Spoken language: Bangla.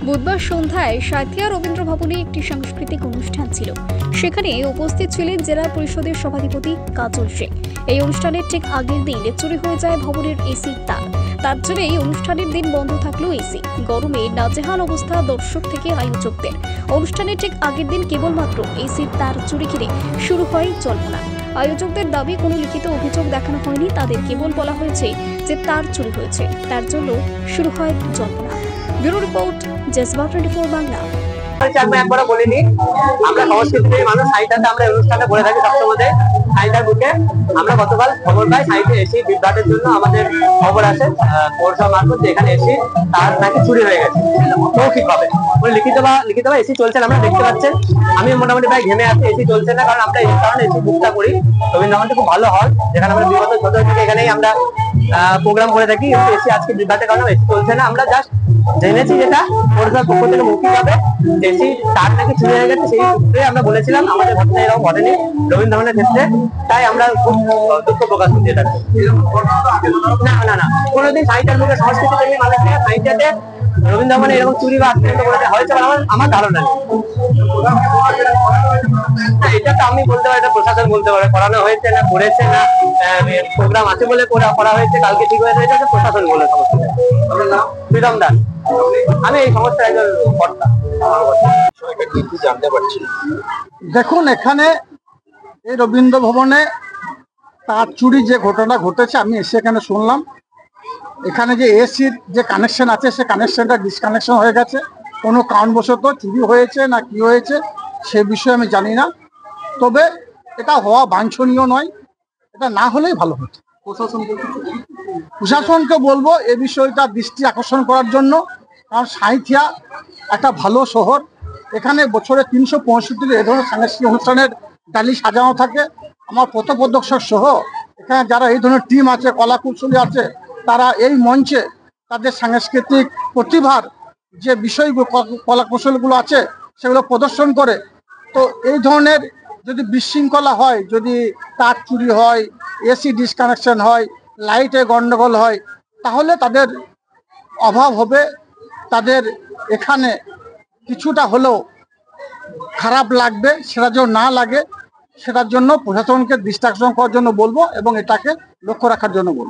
বুধবার সন্ধ্যায় সাঁইথিয়া রবীন্দ্র ভবনে একটি সাংস্কৃতিক অনুষ্ঠান ছিল। সেখানে উপস্থিত ছিলেন জেলা পরিষদের সভাধিপতি কাজল শেখ। এই অনুষ্ঠানের ঠিক আগের দিন চুরি হয়ে যায় ভবনের এসির তার। তার জন্যই অনুষ্ঠানের দিন বন্ধ থাকলো এসি। গরমে নাজেহাল অবস্থা দর্শক থেকে আয়োজকদের। অনুষ্ঠানের ঠিক আগের দিন কেবলমাত্র এসির তার চুরি ঘিরে শুরু হয় জল্পনা। আয়োজকদের দাবি, কোনো লিখিত অভিযোগ দেখানো হয়নি তাদের, কেবল বলা হয়েছে যে তার চুরি হয়েছে। তার জন্য শুরু হয় জল্পনা। ব্যুরো রিপোর্ট, জজবা 24 বাংলা। আমি একবারও বলিনি, আমরা সংস্কৃতির মানুষ। সাইটাতে আমরা অনুষ্ঠানে বলে থাকি সবসময় সাইটার বুকে। আমরা গতকাল খবর পাই সাইটে এসি বিভ্রাটের জন্য আমাদের খবর আসে পৌরসভা মারফত যে এখানে এসি তার নাকি চুরি হয়ে গেছে মৌখিকভাবে। লিখিত বা এসি চলছে না, আমরা দেখতে পাচ্ছেন। আমি মোটামুটি প্রায় ঘেমে আছি, এসি চলছে না। কারণ আমরা এই কারণে এসি বুকটা করি, রবীন্দ্রভবনটা খুব ভালো হল, যেখানে আমরা বিগত ছোট থেকে এখানেই আমরা প্রোগ্রাম করে থাকি। কিন্তু এসি আজকে বিভ্রাটের কারণে এসি চলছে না। আমরা জাস্ট জেনেছি যেটা পৌরসভার পক্ষ থেকে মৌখিক হবে এসি তার নাকি চুরি হয়ে গেছে। সেই সূত্রে আমরা বলেছিলাম আমাদের ঘটনা এরকম ঘটেনি রবীন্দ্রভবনের ক্ষেত্রে। তাই আমরা খুব দুঃখ প্রকাশ করছি এটা। না না না, কোনোদিন সাহিত্যের মুখে সংস্কৃতি প্রেমী মানুষের সাহিত্যে রবীন্দ্রভবনে এরকম চুরি বা আক্রান্ত করা হয়েছে আমার ধারণা নেই। এটা তো আমি বলতে পারি, এটা প্রশাসন বলতে পারে করানো হয়েছে না করেছে না, প্রোগ্রাম আছে বলে করা হয়েছে, কালকে ঠিক হয়ে যাচ্ছে, প্রশাসন বলে সমস্যা। প্রীতম দাস, আমি এই সমস্যার একজন কর্তা। জানতে পারছি, দেখুন এখানে এই রবীন্দ্র ভবনে তার চুরি যে ঘটনা ঘটেছে, আমি এসে এখানে শুনলাম এখানে যে এসির যে কানেকশন আছে সে কানেকশনটা ডিসকানেকশন হয়ে গেছে। কোনো কারণবশত চুরি হয়েছে না কি হয়েছে সে বিষয়ে আমি জানি না। তবে এটা হওয়া বাঞ্ছনীয় নয়, এটা না হলেই ভালো হতো। প্রশাসনকে বলবো এ বিষয়টা দৃষ্টি আকর্ষণ করার জন্য। কারণ সাঁইথিয়া একটা ভালো শহর, এখানে বছরে 365 এ ধরনের সাংস্কৃতিক অনুষ্ঠানের ডালি সাজানো থাকে। আমার পথপ্রদর্শক সহ এখানে যারা এই ধরনের টিম আছে, কলাকুশলী আছে, তারা এই মঞ্চে তাদের সাংস্কৃতিক প্রতিভার যে বিষয়গুলো কলাকৌশলগুলো আছে সেগুলো প্রদর্শন করে। তো এই ধরনের যদি বিশৃঙ্খলা হয়, যদি তার চুরি হয়, এসি ডিসকানেকশন হয়, লাইটে গন্ডগোল হয়, তাহলে তাদের অভাব হবে, তাদের এখানে কিছুটা হলেও খারাপ লাগবে। সেটা যেন না লাগে সেটার জন্য প্রশাসনকে দৃষ্টি আকর্ষণ করার জন্য বলবো এবং এটাকে লক্ষ্য রাখার জন্য বলবো।